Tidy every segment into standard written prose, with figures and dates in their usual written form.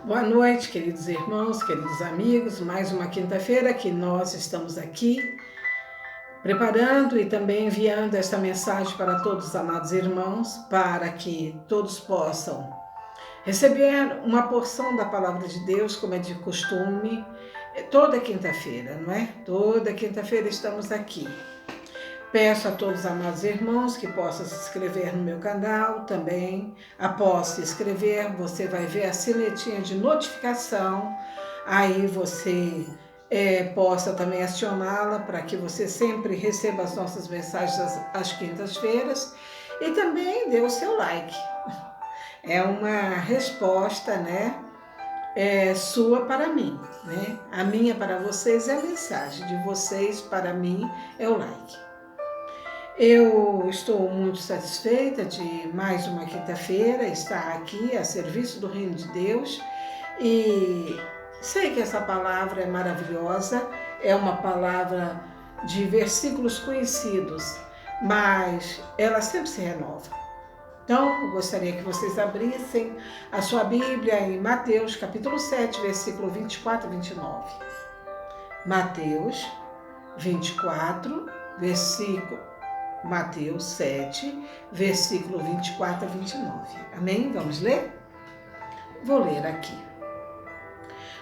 Boa noite, queridos irmãos, queridos amigos. Mais uma quinta-feira que nós estamos aqui preparando e também enviando esta mensagem para todos os amados irmãos, para que todos possam receber uma porção da palavra de Deus, como é de costume, toda quinta-feira, não é? Toda quinta-feira estamos aqui. Peço a todos os amados irmãos que possam se inscrever no meu canal também. Após se inscrever, você vai ver a sinetinha de notificação. Aí você possa também acioná-la para que você sempre receba as nossas mensagens às quintas-feiras. E também dê o seu like. É uma resposta, né? Sua para mim, né? A minha para vocês é a mensagem, de vocês para mim é o like. Eu estou muito satisfeita de mais uma quinta-feira estar aqui a serviço do Reino de Deus e sei que essa palavra é maravilhosa, é uma palavra de versículos conhecidos, mas ela sempre se renova. Então, eu gostaria que vocês abrissem a sua Bíblia em Mateus, capítulo 7, versículo 24 e 29. Mateus 24, Mateus 7, versículo 24 a 29. Amém? Vamos ler? Vou ler aqui.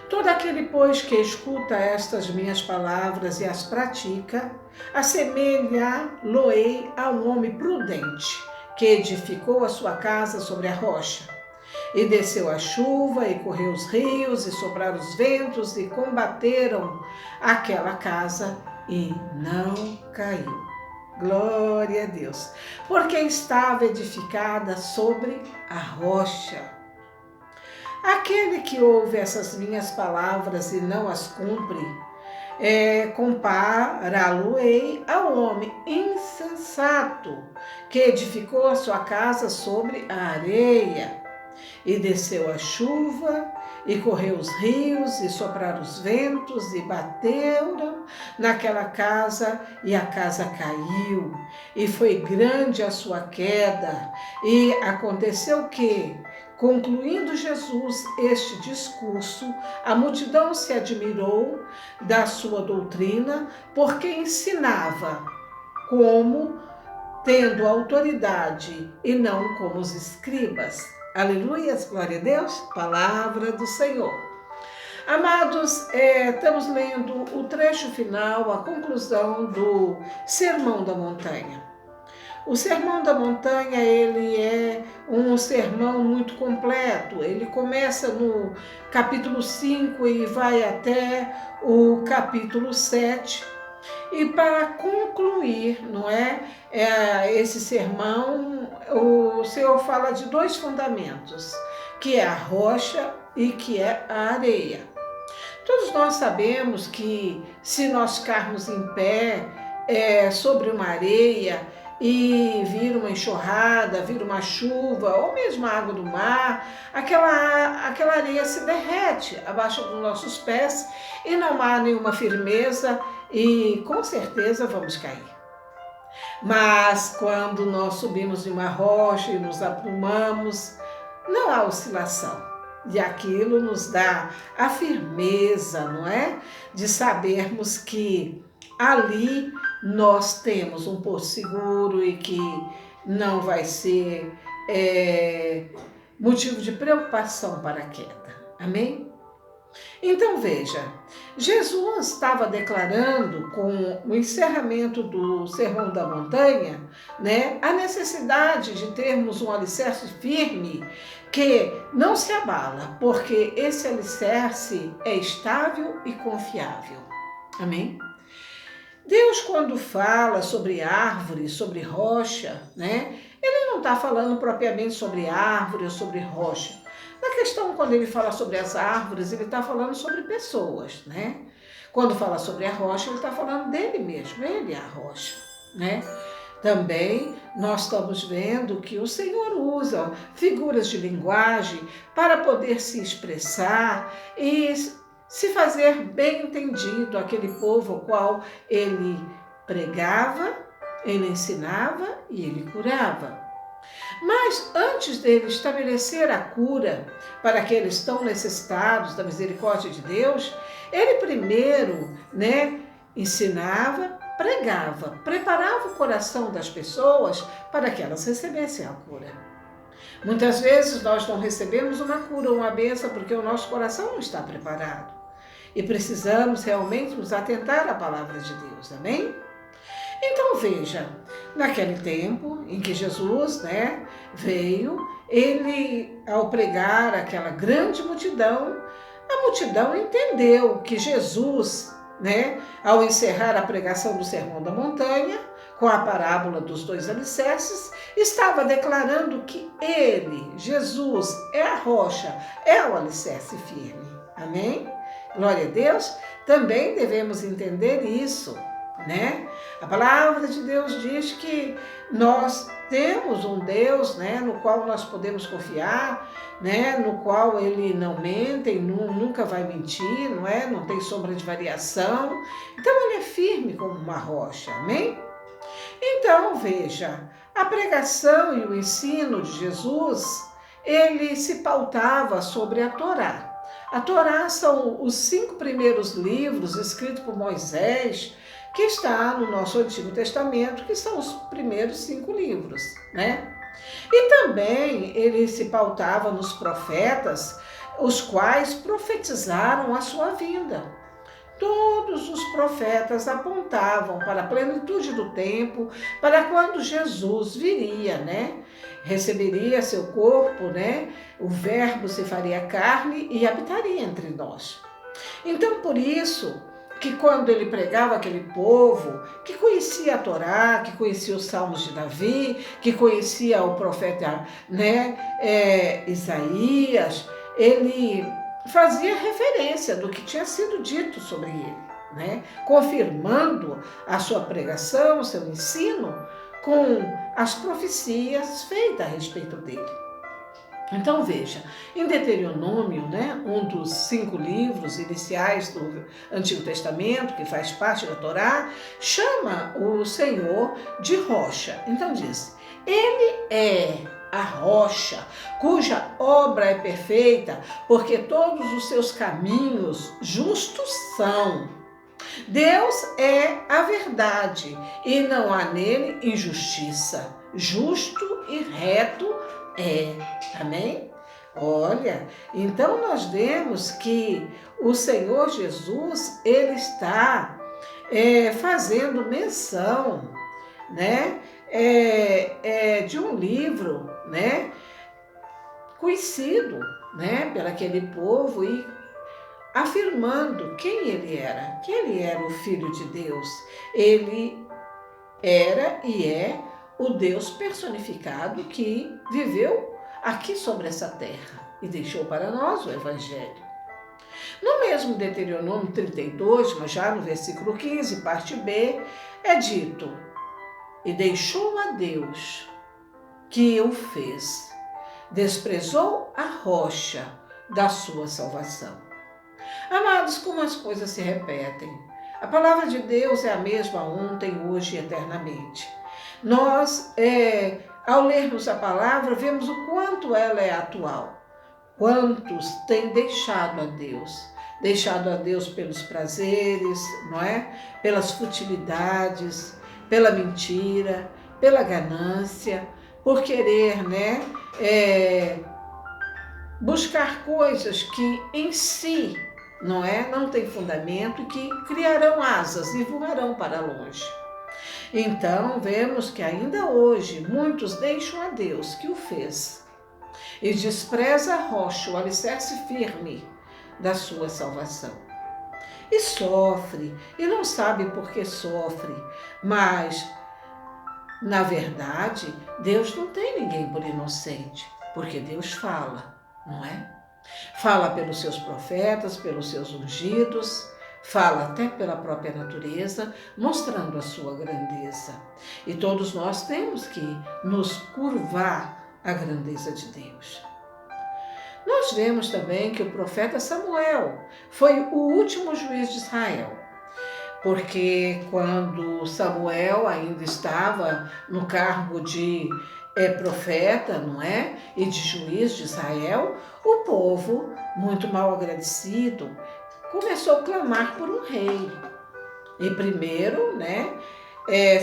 Todo aquele, pois, que escuta estas minhas palavras e as pratica, assemelha-lo-ei a um homem prudente, que edificou a sua casa sobre a rocha. E desceu a chuva, e correu os rios, e sopraram os ventos, e combateram aquela casa, e não caiu. Glória a Deus, porque estava edificada sobre a rocha. Aquele que ouve essas minhas palavras e não as cumpre, compará-lo-ei ao homem insensato, que edificou a sua casa sobre a areia. E desceu a chuva, e correu os rios, e sopraram os ventos, e bateram naquela casa, e a casa caiu, e foi grande a sua queda. E aconteceu que, concluindo Jesus este discurso, a multidão se admirou da sua doutrina, porque ensinava como tendo autoridade e não como os escribas. Aleluias, glória a Deus, palavra do Senhor. Amados, estamos lendo o trecho final, a conclusão do Sermão da Montanha. O Sermão da Montanha, ele é um sermão muito completo. Ele começa no capítulo 5 e vai até o capítulo 7. E para concluir, não é, esse sermão, o Senhor fala de dois fundamentos, que é a rocha e que é a areia. Todos nós sabemos que se nós ficarmos em pé sobre uma areia e vir uma enxurrada, vir uma chuva, ou mesmo a água do mar, aquela areia se derrete abaixo dos nossos pés e não há nenhuma firmeza e com certeza vamos cair. Mas quando nós subimos de uma rocha e nos aprumamos, não há oscilação. E aquilo nos dá a firmeza, não é? De sabermos que ali nós temos um porto seguro e que não vai ser motivo de preocupação para a queda. Amém? Então veja, Jesus estava declarando com o encerramento do Sermão da Montanha, né, a necessidade de termos um alicerce firme que não se abala, porque esse alicerce é estável e confiável. Amém? Deus, quando fala sobre árvore, sobre rocha, né, ele não está falando propriamente sobre árvore ou sobre rocha. Na questão, quando ele fala sobre as árvores, ele está falando sobre pessoas, né? Quando fala sobre a rocha, ele está falando dele mesmo, ele é a rocha, né? Também nós estamos vendo que o Senhor usa figuras de linguagem para poder se expressar e se fazer bem entendido aquele povo ao qual ele pregava, ele ensinava e ele curava. Mas antes dele estabelecer a cura para aqueles tão necessitados da misericórdia de Deus, ele primeiro, ensinava, pregava, preparava o coração das pessoas para que elas recebessem a cura. Muitas vezes nós não recebemos uma cura ou uma bênção porque o nosso coração não está preparado. E precisamos realmente nos atentar à palavra de Deus, amém? Então veja, naquele tempo em que Jesus veio, ele ao pregar aquela grande multidão, a multidão entendeu que Jesus, ao encerrar a pregação do Sermão da Montanha, com a parábola dos 2 alicerces, estava declarando que ele, Jesus, é a rocha, é o alicerce firme. Amém? Glória a Deus. Também devemos entender isso, A palavra de Deus diz que nós temos um Deus, no qual nós podemos confiar, no qual ele não mente, nunca vai mentir, não tem sombra de variação. Então ele é firme como uma rocha, amém? Então veja, a pregação e o ensino de Jesus, ele se pautava sobre a Torá. A Torá são os 5 primeiros livros escritos por Moisés, que está no nosso Antigo Testamento, que são os primeiros 5 livros, E também ele se pautava nos profetas, os quais profetizaram a sua vinda. Todos os profetas apontavam para a plenitude do tempo, para quando Jesus viria, Receberia seu corpo, O verbo se faria carne e habitaria entre nós. Então, por isso que quando ele pregava aquele povo que conhecia a Torá, que conhecia os Salmos de Davi, que conhecia o profeta Isaías, ele fazia referência do que tinha sido dito sobre ele, confirmando a sua pregação, o seu ensino, com as profecias feitas a respeito dele. Então veja, em Deuteronômio, um dos 5 livros iniciais do Antigo Testamento, que faz parte da Torá, chama o Senhor de rocha. Então diz, ele é a rocha, cuja obra é perfeita, porque todos os seus caminhos justos são. Deus é a verdade e não há nele injustiça. Justo e reto é. Amém? Olha, então nós vemos que o Senhor Jesus, ele está fazendo menção, de um livro, conhecido, pelo aquele povo e afirmando quem ele era, que ele era o Filho de Deus. Ele era e é o Deus personificado que viveu aqui sobre essa terra e deixou para nós o Evangelho. No mesmo Deuteronômio 32, mas já no versículo 15, parte B, é dito, e deixou a Deus que o fez, desprezou a rocha da sua salvação. Amados, como as coisas se repetem. A palavra de Deus é a mesma ontem, hoje e eternamente. Nós, ao lermos a palavra, vemos o quanto ela é atual. Quantos têm deixado a Deus pelos prazeres, pelas futilidades, pela mentira, pela ganância, por querer, buscar coisas que em si não tem fundamento e que criarão asas e voarão para longe. Então, vemos que ainda hoje muitos deixam a Deus que o fez e despreza a rocha, o alicerce firme da sua salvação. E sofre, e não sabe por que sofre, mas, na verdade, Deus não tem ninguém por inocente, porque Deus fala, não é? Fala pelos seus profetas, pelos seus ungidos, fala até pela própria natureza, mostrando a sua grandeza. E todos nós temos que nos curvar à grandeza de Deus. Nós vemos também que o profeta Samuel foi o último juiz de Israel, porque quando Samuel ainda estava no cargo de profeta, não é? E de juiz de Israel, o povo, muito mal agradecido, começou a clamar por um rei. E primeiro, né,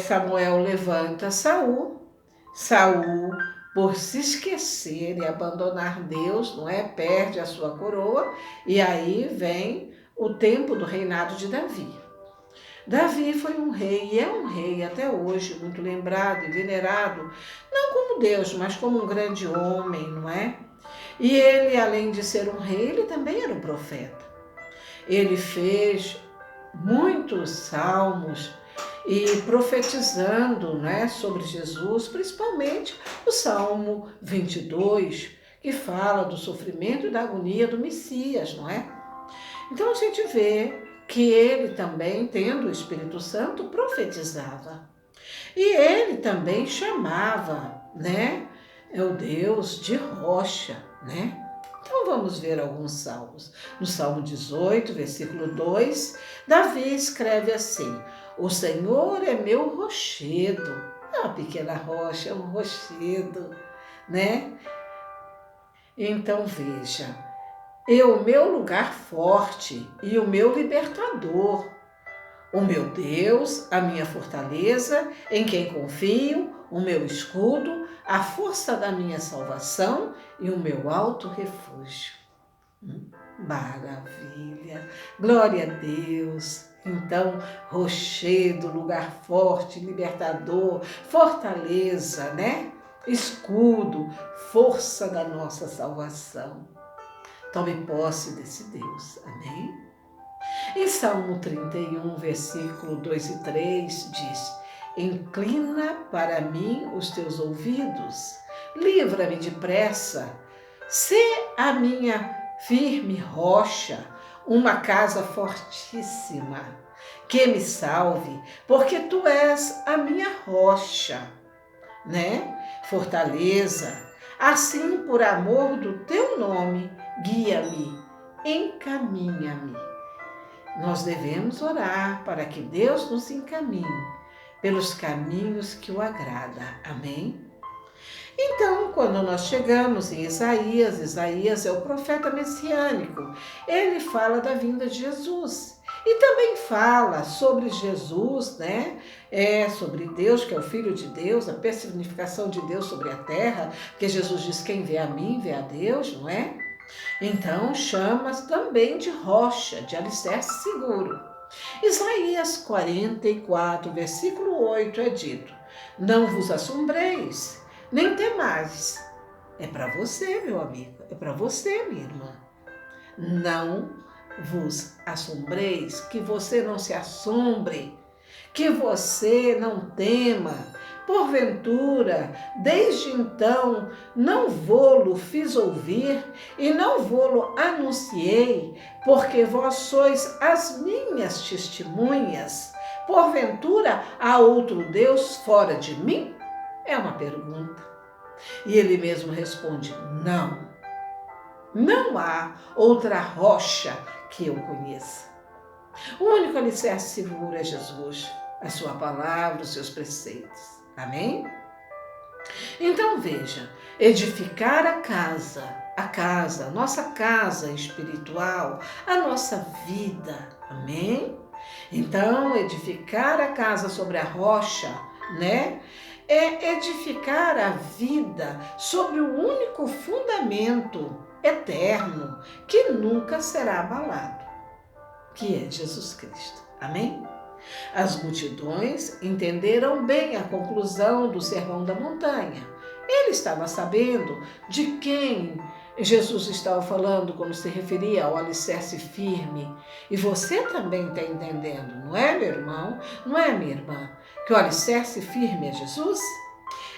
Samuel levanta Saul. Saul, por se esquecer e abandonar Deus, não é? Perde a sua coroa, e aí vem o tempo do reinado de Davi. Davi foi um rei e é um rei até hoje, muito lembrado e venerado, não como Deus, mas como um grande homem, não é? E ele, além de ser um rei, ele também era um profeta. Ele fez muitos salmos e profetizando, né, sobre Jesus, principalmente o Salmo 22, que fala do sofrimento e da agonia do Messias, não é? Então a gente vê que ele também, tendo o Espírito Santo, profetizava. E ele também chamava, né, o Deus de rocha, né? Então vamos ver alguns salmos. No Salmo 18, versículo 2, Davi escreve assim: o Senhor é meu rochedo. É uma pequena rocha, é um rochedo, né? Então veja, o meu lugar forte e o meu libertador, o meu Deus, a minha fortaleza, em quem confio, o meu escudo, a força da minha salvação e o meu alto refúgio. Maravilha! Glória a Deus! Então, rochedo, lugar forte, libertador, fortaleza, né? Escudo, força da nossa salvação. Tome posse desse Deus, amém? Em Salmo 31, versículo 2 e 3, diz: inclina para mim os teus ouvidos, livra-me depressa, sê a minha firme rocha, uma casa fortíssima, que me salve, porque tu és a minha rocha, né? Fortaleza. Assim, por amor do teu nome, guia-me, encaminha-me. Nós devemos orar para que Deus nos encaminhe pelos caminhos que o agrada. Amém? Então, quando nós chegamos em Isaías, Isaías é o profeta messiânico. Ele fala da vinda de Jesus. E também fala sobre Jesus, né? Sobre Deus, que é o Filho de Deus, a personificação de Deus sobre a terra, porque Jesus diz: quem vê a mim, vê a Deus, não é? Então, chama também de rocha, de alicerce seguro. Isaías 44, versículo 8 é dito: não vos assombreis, nem temais. É para você, meu amigo, é para você, minha irmã. Não vos assombreis, que você não se assombre, que você não tema. Porventura, desde então, não vô-lo fiz ouvir e não vô-lo anunciei, porque vós sois as minhas testemunhas. Porventura, há outro Deus fora de mim? É uma pergunta. E ele mesmo responde: não. Não há outra rocha que eu conheça. O único alicerce seguro é Jesus, a sua palavra, os seus preceitos. Amém? Então veja, edificar a casa, a nossa casa espiritual, a nossa vida. Amém? Então, edificar a casa sobre a rocha, né? É edificar a vida sobre o único fundamento eterno que nunca será abalado, que é Jesus Cristo. Amém? As multidões entenderam bem a conclusão do Sermão da Montanha. Ele estava sabendo de quem Jesus estava falando quando se referia ao alicerce firme. E você também está entendendo, não é, meu irmão? Não é, minha irmã? Que o alicerce firme é Jesus?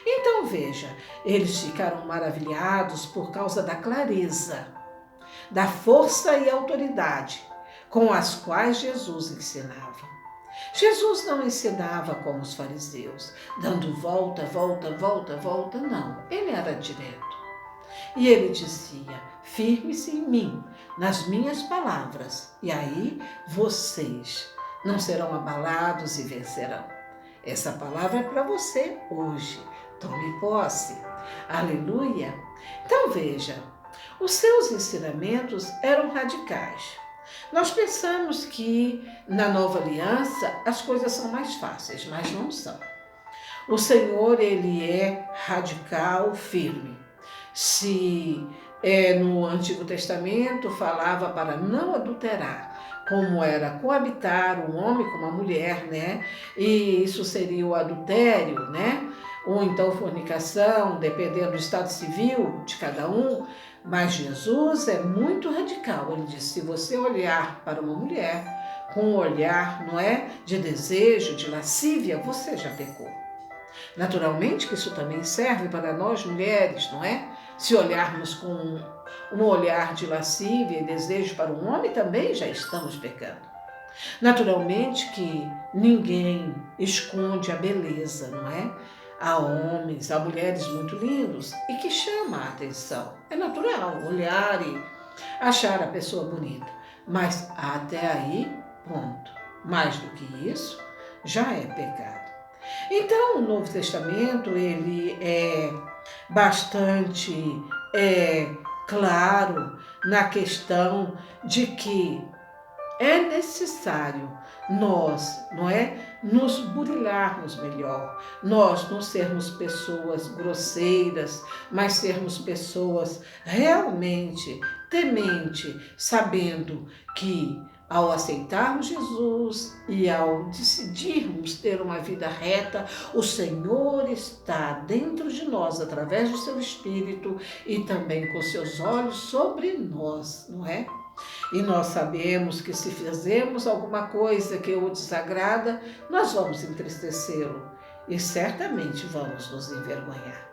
Então veja, eles ficaram maravilhados por causa da clareza, da força e autoridade com as quais Jesus ensinava. Jesus não ensinava como os fariseus, dando volta, não. Ele era direto. E ele dizia: firme-se em mim, nas minhas palavras, e aí vocês não serão abalados e vencerão. Essa palavra é para você hoje, Tome posse. Aleluia! Então veja, os seus ensinamentos eram radicais. Nós pensamos que na nova aliança as coisas são mais fáceis, mas não são. O Senhor, ele é radical, firme. Se no Antigo Testamento falava para não adulterar, como era coabitar um homem com uma mulher, né? E isso seria o adultério, né? Ou então fornicação, dependendo do estado civil de cada um. Mas Jesus é muito radical. Ele diz: se você olhar para uma mulher com um olhar, não é, de desejo, de lascívia, você já pecou. Naturalmente que isso também serve para nós mulheres, não é? Se olharmos com um olhar de lascívia e desejo para um homem, também já estamos pecando. Naturalmente que ninguém esconde a beleza, não é? Há homens, há mulheres muito lindos e que chamam a atenção. É natural olhar e achar a pessoa bonita. Mas até aí, ponto. Mais do que isso, já é pecado. Então, o Novo Testamento, ele é bastante claro na questão de que é necessário nós, não é, nos burilarmos melhor, nós não sermos pessoas grosseiras, mas sermos pessoas realmente temente, sabendo que ao aceitarmos Jesus e ao decidirmos ter uma vida reta, o Senhor está dentro de nós, através do seu Espírito e também com seus olhos sobre nós, não é? E nós sabemos que se fizermos alguma coisa que o desagrada, nós vamos entristecê-lo e certamente vamos nos envergonhar.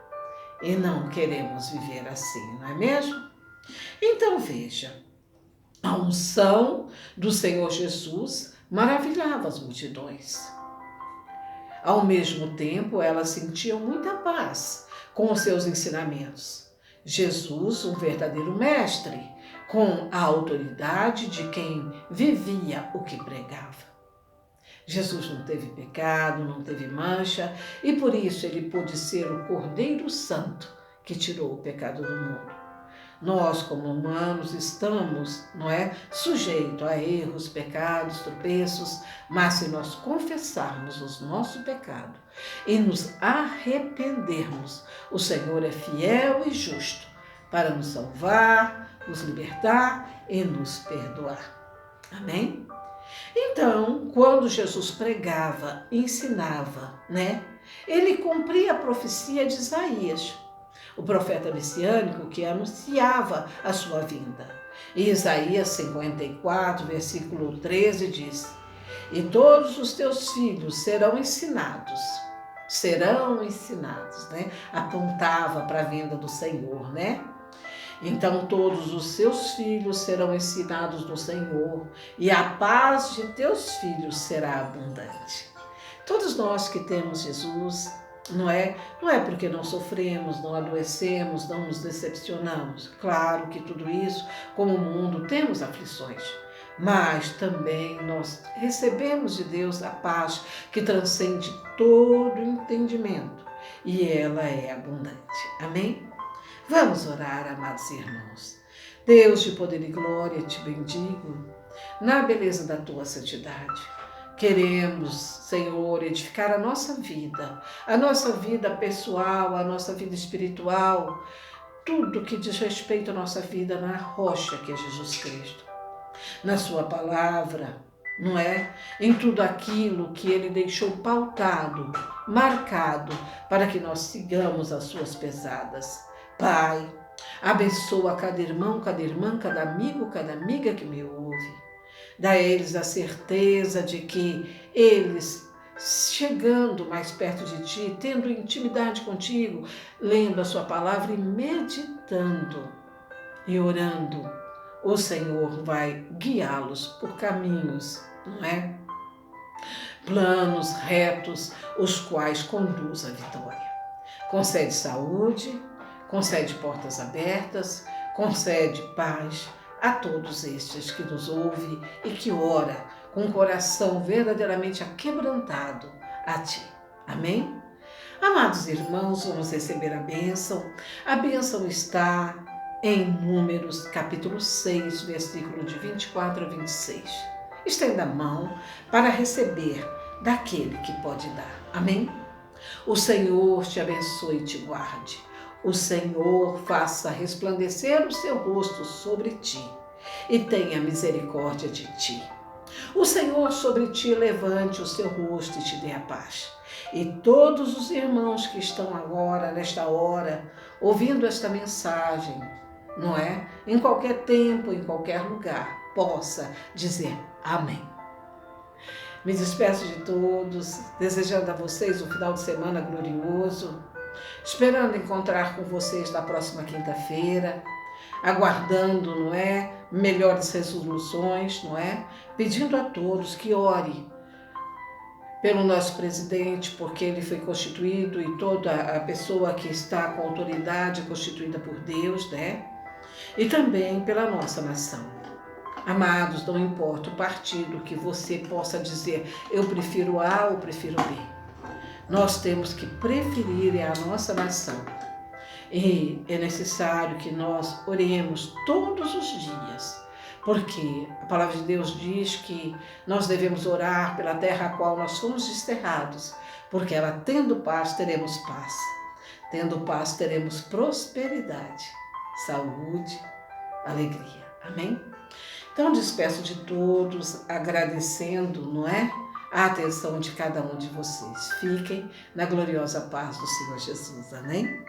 E não queremos viver assim, não é mesmo? Então veja, a unção do Senhor Jesus maravilhava as multidões. Ao mesmo tempo, elas sentiam muita paz com os seus ensinamentos. Jesus, um verdadeiro mestre, com a autoridade de quem vivia o que pregava. Jesus não teve pecado, não teve mancha, e por isso ele pôde ser o Cordeiro Santo que tirou o pecado do mundo. Nós, como humanos, estamos, não é, sujeitos a erros, pecados, tropeços, mas se nós confessarmos o nosso pecado e nos arrependermos, o Senhor é fiel e justo para nos salvar, nos libertar e nos perdoar. Amém? Então, quando Jesus pregava, ensinava, né, ele cumpria a profecia de Isaías, o profeta messiânico que anunciava a sua vinda. E Isaías 54, versículo 13 diz: e todos os teus filhos serão ensinados, né? Apontava para a vinda do Senhor, né? Então todos os seus filhos serão ensinados do Senhor, e a paz de teus filhos será abundante. Todos nós que temos Jesus, não é porque não sofremos, não adoecemos, não nos decepcionamos. Claro que tudo isso, como o mundo, temos aflições, mas também nós recebemos de Deus a paz que transcende todo entendimento, e ela é abundante. Amém? Vamos orar, amados irmãos. Deus de poder e glória, te bendigo na beleza da tua santidade. Queremos, Senhor, edificar a nossa vida pessoal, a nossa vida espiritual, tudo que diz respeito à nossa vida na rocha que é Jesus Cristo. Na sua palavra, não é? Em tudo aquilo que Ele deixou pautado, marcado, para que nós sigamos as suas pesadas. Pai, abençoa cada irmão, cada irmã, cada amigo, cada amiga que me ouve. Dá a eles a certeza de que eles, chegando mais perto de Ti, tendo intimidade contigo, lendo a Sua palavra e meditando e orando, o Senhor vai guiá-los por caminhos, não é? Planos retos, os quais conduz à vitória. Concede saúde, concede portas abertas, concede paz a todos estes que nos ouvem e que ora com o coração verdadeiramente aquebrantado a Ti. Amém? Amados irmãos, vamos receber a bênção. A bênção está em Números, capítulo 6, versículo de 24 a 26. Estenda a mão para receber daquele que pode dar. Amém? O Senhor te abençoe e te guarde. O Senhor faça resplandecer o seu rosto sobre ti e tenha misericórdia de ti. O Senhor sobre ti levante o seu rosto e te dê a paz. E todos os irmãos que estão agora, nesta hora, ouvindo esta mensagem, não é? Em qualquer tempo, em qualquer lugar, possa dizer amém. Me despeço de todos, desejando a vocês um final de semana glorioso, esperando encontrar com vocês na próxima quinta-feira, aguardando, não é? Melhores resoluções, não é? Pedindo a todos que ore pelo nosso presidente, porque ele foi constituído e toda a pessoa que está com autoridade constituída por Deus, né? E também pela nossa nação. Amados, não importa o partido que você possa dizer, eu prefiro A ou prefiro B. Nós temos que preferir a nossa nação. E é necessário que nós oremos todos os dias, porque a palavra de Deus diz que nós devemos orar pela terra a qual nós fomos desterrados, porque ela tendo paz, teremos paz. Tendo paz, teremos prosperidade, saúde, alegria. Amém? Então, despeço de todos, agradecendo, não é? A atenção de cada um de vocês. Fiquem na gloriosa paz do Senhor Jesus. Amém?